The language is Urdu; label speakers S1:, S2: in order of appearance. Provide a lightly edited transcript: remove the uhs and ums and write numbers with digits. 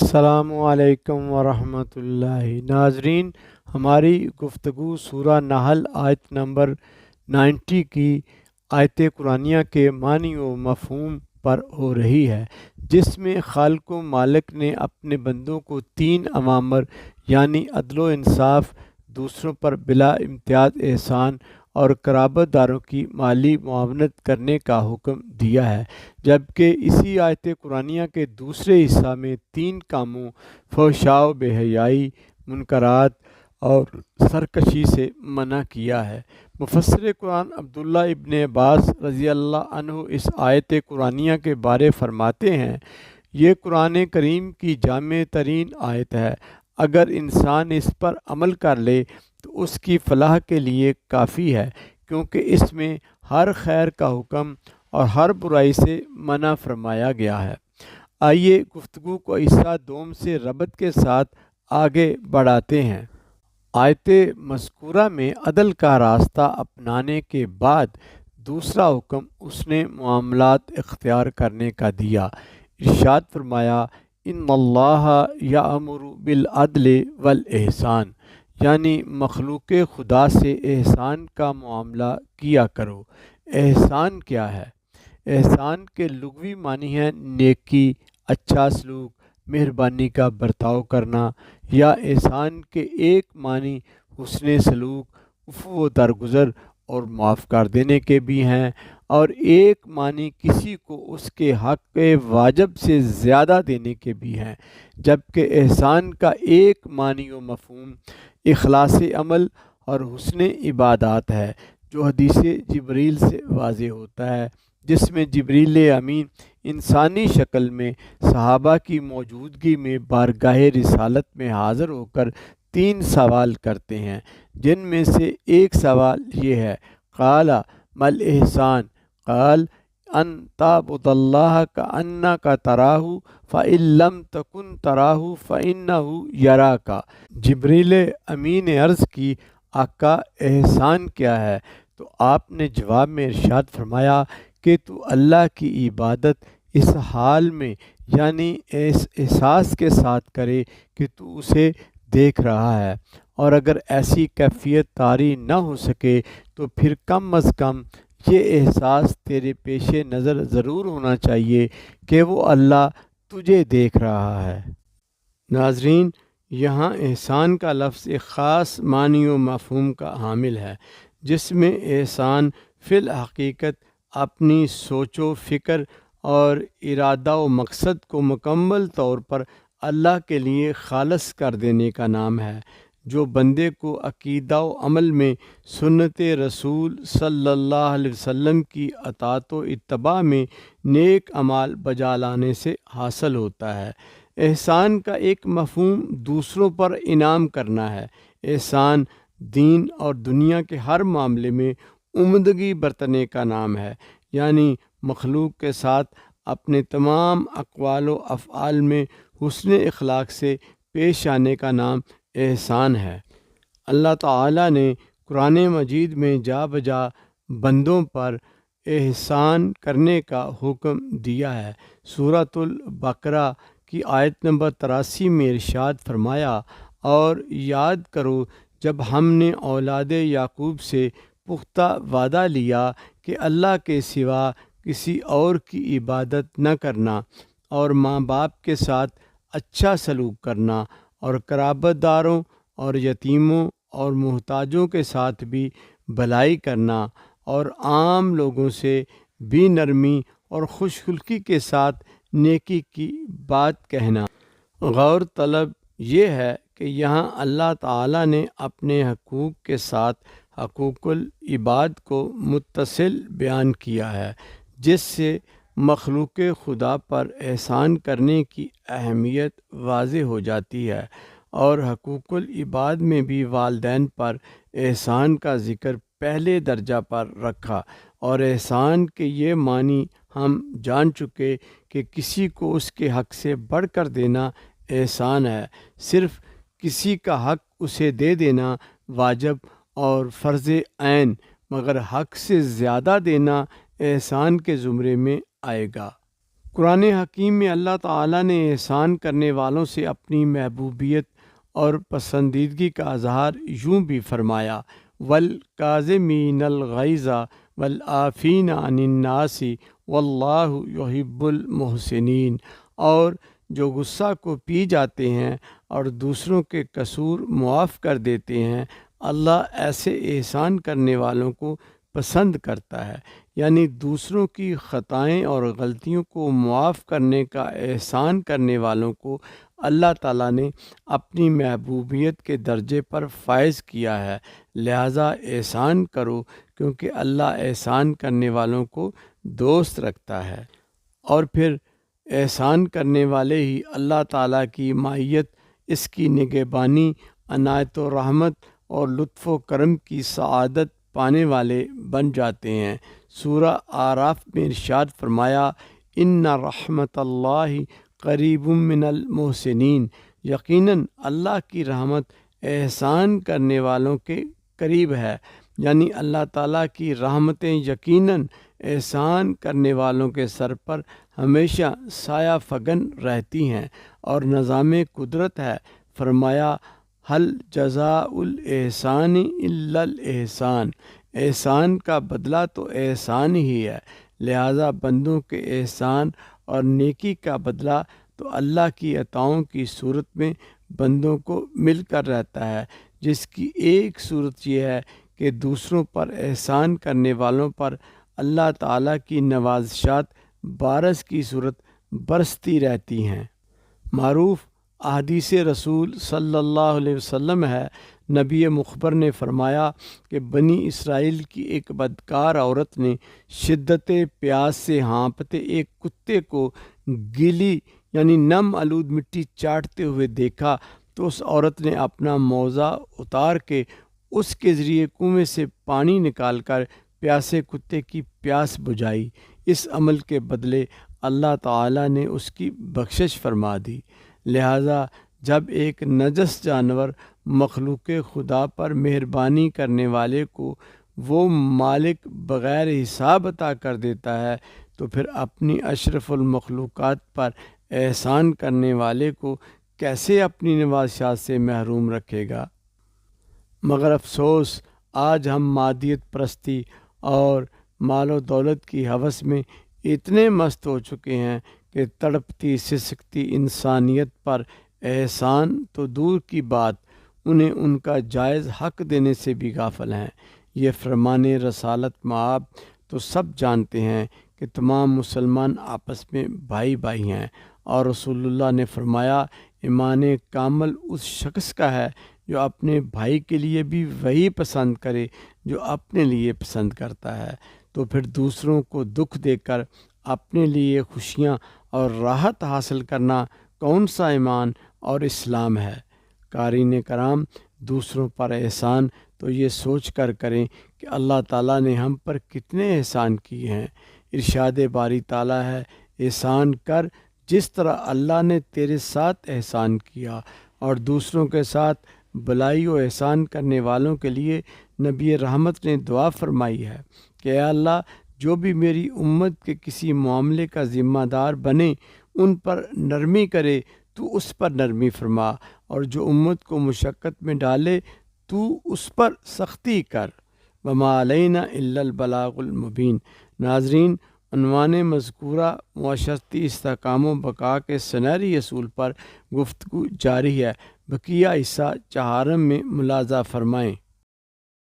S1: السلام علیکم ورحمۃ اللہ ناظرین، ہماری گفتگو سورہ نحل آیت نمبر 90 کی آیت قرآنیہ کے معنی و مفہوم پر ہو رہی ہے، جس میں خالق و مالک نے اپنے بندوں کو 3 اوامر یعنی عدل و انصاف، دوسروں پر بلا امتیاز احسان اور قرابت داروں کی مالی معاونت کرنے کا حکم دیا ہے، جبکہ اسی آیت قرآنیہ کے دوسرے حصہ میں 3 کاموں فحشاء و بے حیائی، منکرات اور سرکشی سے منع کیا ہے۔ مفسر قرآن عبداللہ ابن عباس رضی اللہ عنہ اس آیت قرآنیہ کے بارے فرماتے ہیں، یہ قرآن کریم کی جامع ترین آیت ہے، اگر انسان اس پر عمل کر لے تو اس کی فلاح کے لیے کافی ہے، کیونکہ اس میں ہر خیر کا حکم اور ہر برائی سے منع فرمایا گیا ہے۔ آئیے گفتگو کو حصہ دوم سے ربط کے ساتھ آگے بڑھاتے ہیں۔ آیت مذکورہ میں عدل کا راستہ اپنانے کے بعد دوسرا حکم اس نے معاملات اختیار کرنے کا دیا۔ ارشاد فرمایا، ان اللہ یأمر بالعدل والاحسان، یعنی مخلوق خدا سے احسان کا معاملہ کیا کرو۔ احسان کیا ہے؟ احسان کے لغوی معنی ہے نیکی، اچھا سلوک، مہربانی کا برتاؤ کرنا، یا احسان کے ایک معنی حسن سلوک، عفو و درگزر اور معاف کر دینے کے بھی ہیں، اور ایک معنی کسی کو اس کے حق واجب سے زیادہ دینے کے بھی ہیں، جبکہ احسان کا ایک معنی و مفہوم اخلاص عمل اور حسن عبادات ہے، جو حدیث جبریل سے واضح ہوتا ہے، جس میں جبریل امین انسانی شکل میں صحابہ کی موجودگی میں بارگاہ رسالت میں حاضر ہو کر 3 سوال کرتے ہیں، جن میں سے ایک سوال یہ ہے، قال مل احسان، قال ان تعبد اللہ کأنک تراہ فإن لم تکن تراہ فإنہ یراک۔ جبریل امین نے عرض کی، آقا احسان کیا ہے؟ تو آپ نے جواب میں ارشاد فرمایا کہ تو اللہ کی عبادت اس حال میں، یعنی اس احساس کے ساتھ کرے کہ تو اسے دیکھ رہا ہے، اور اگر ایسی کیفیت طاری نہ ہو سکے تو پھر کم از کم یہ احساس تیرے پیش نظر ضرور ہونا چاہیے کہ وہ اللہ تجھے دیکھ رہا ہے۔ ناظرین، یہاں احسان کا لفظ ایک خاص معنی و مفہوم کا حامل ہے، جس میں احسان فی الحقیقت اپنی سوچ و فکر اور ارادہ و مقصد کو مکمل طور پر اللہ کے لیے خالص کر دینے کا نام ہے، جو بندے کو عقیدہ و عمل میں سنت رسول صلی اللہ علیہ وسلم کی اطاعت و اتباع میں نیک اعمال بجا لانے سے حاصل ہوتا ہے۔ احسان کا ایک مفہوم دوسروں پر انعام کرنا ہے۔ احسان دین اور دنیا کے ہر معاملے میں عمدگی برتنے کا نام ہے، یعنی مخلوق کے ساتھ اپنے تمام اقوال و افعال میں حسن اخلاق سے پیش آنے کا نام احسان ہے۔ اللہ تعالیٰ نے قرآن مجید میں جا بجا بندوں پر احسان کرنے کا حکم دیا ہے۔ سورۃ البقرہ کی آیت نمبر 83 میں ارشاد فرمایا، اور یاد کرو جب ہم نے اولاد یعقوب سے پختہ وعدہ لیا کہ اللہ کے سوا کسی اور کی عبادت نہ کرنا، اور ماں باپ کے ساتھ اچھا سلوک کرنا، اور قرابت داروں اور یتیموں اور محتاجوں کے ساتھ بھی بھلائی کرنا، اور عام لوگوں سے بھی نرمی اور خوش خلقی کے ساتھ نیکی کی بات کہنا۔ غور طلب یہ ہے کہ یہاں اللہ تعالیٰ نے اپنے حقوق کے ساتھ حقوق العباد کو متصل بیان کیا ہے، جس سے مخلوق خدا پر احسان کرنے کی اہمیت واضح ہو جاتی ہے، اور حقوق العباد میں بھی والدین پر احسان کا ذکر پہلے درجہ پر رکھا، اور احسان کے یہ معنی ہم جان چکے کہ کسی کو اس کے حق سے بڑھ کر دینا احسان ہے، صرف کسی کا حق اسے دے دینا واجب اور فرض عین، مگر حق سے زیادہ دینا احسان کے زمرے میں آئے گا۔ قرآن حکیم میں اللہ تعالیٰ نے احسان کرنے والوں سے اپنی محبوبیت اور پسندیدگی کا اظہار یوں بھی فرمایا، والکاظمین الغیظ والعافین عن الناس واللہ یحب المحسنین، اور جو غصہ کو پی جاتے ہیں اور دوسروں کے قصور معاف کر دیتے ہیں، اللہ ایسے احسان کرنے والوں کو پسند کرتا ہے۔ یعنی دوسروں کی خطائیں اور غلطیوں کو معاف کرنے کا احسان کرنے والوں کو اللہ تعالیٰ نے اپنی محبوبیت کے درجے پر فائز کیا ہے، لہٰذا احسان کرو، کیونکہ اللہ احسان کرنے والوں کو دوست رکھتا ہے۔ اور پھر احسان کرنے والے ہی اللہ تعالیٰ کی معیت، اس کی نگہبانی، عنایت و رحمت اور لطف و کرم کی سعادت پانے والے بن جاتے ہیں۔ سورہ اعراف میں ارشاد فرمایا، ان رحمت اللہ قریب من المحسنین، یقیناً اللہ کی رحمت احسان کرنے والوں کے قریب ہے۔ یعنی اللہ تعالیٰ کی رحمتیں یقیناً احسان کرنے والوں کے سر پر ہمیشہ سایہ فگن رہتی ہیں، اور نظام قدرت ہے۔ فرمایا، حل جزاء الاحسان الا الاحسان، احسان کا بدلہ تو احسان ہی ہے، لہٰذا بندوں کے احسان اور نیکی کا بدلہ تو اللہ کی عطاؤں کی صورت میں بندوں کو مل کر رہتا ہے، جس کی ایک صورت یہ ہے کہ دوسروں پر احسان کرنے والوں پر اللہ تعالیٰ کی نوازشات بارش کی صورت برستی رہتی ہیں۔ معروف احادیث رسول صلی اللہ علیہ وسلم ہے، نبی مخبر نے فرمایا کہ بنی اسرائیل کی ایک بدکار عورت نے شدت پیاس سے ہانپتے ایک کتے کو گیلی یعنی نم آلود مٹی چاٹتے ہوئے دیکھا، تو اس عورت نے اپنا موزہ اتار کے اس کے ذریعے کنویں سے پانی نکال کر پیاسے کتے کی پیاس بجھائی۔ اس عمل کے بدلے اللہ تعالیٰ نے اس کی بخشش فرما دی۔ لہٰذا جب ایک نجس جانور مخلوق خدا پر مہربانی کرنے والے کو وہ مالک بغیر حساب عطا کر دیتا ہے، تو پھر اپنی اشرف المخلوقات پر احسان کرنے والے کو کیسے اپنی نوازشات سے محروم رکھے گا؟ مگر افسوس، آج ہم مادیت پرستی اور مال و دولت کی ہوس میں اتنے مست ہو چکے ہیں کہ تڑپتی سسکتی انسانیت پر احسان تو دور کی بات، انہیں ان کا جائز حق دینے سے بھی غافل ہیں۔ یہ فرمان رسالت مآب تو سب جانتے ہیں کہ تمام مسلمان آپس میں بھائی بھائی ہیں، اور رسول اللہ نے فرمایا، ایمان کامل اس شخص کا ہے جو اپنے بھائی کے لیے بھی وہی پسند کرے جو اپنے لیے پسند کرتا ہے۔ تو پھر دوسروں کو دکھ دے کر اپنے لیے خوشیاں اور راحت حاصل کرنا کون سا ایمان اور اسلام ہے؟ قارئین کرام، دوسروں پر احسان تو یہ سوچ کر کریں کہ اللہ تعالیٰ نے ہم پر کتنے احسان کیے ہیں۔ ارشاد باری تعالیٰ ہے، احسان کر جس طرح اللہ نے تیرے ساتھ احسان کیا۔ اور دوسروں کے ساتھ بلائی و احسان کرنے والوں کے لیے نبی رحمت نے دعا فرمائی ہے کہ اے اللہ، جو بھی میری امت کے کسی معاملے کا ذمہ دار بنے، ان پر نرمی کرے تو اس پر نرمی فرما، اور جو امت کو مشقت میں ڈالے تو اس پر سختی کر، وما علینا الا البلاغ المبین۔ ناظرین، عنوان مذکورہ معاشرتی استحکام و بقا کے سنہری اصول پر گفتگو جاری ہے، بقیہ حصہ چہارم میں ملاحظہ فرمائیں۔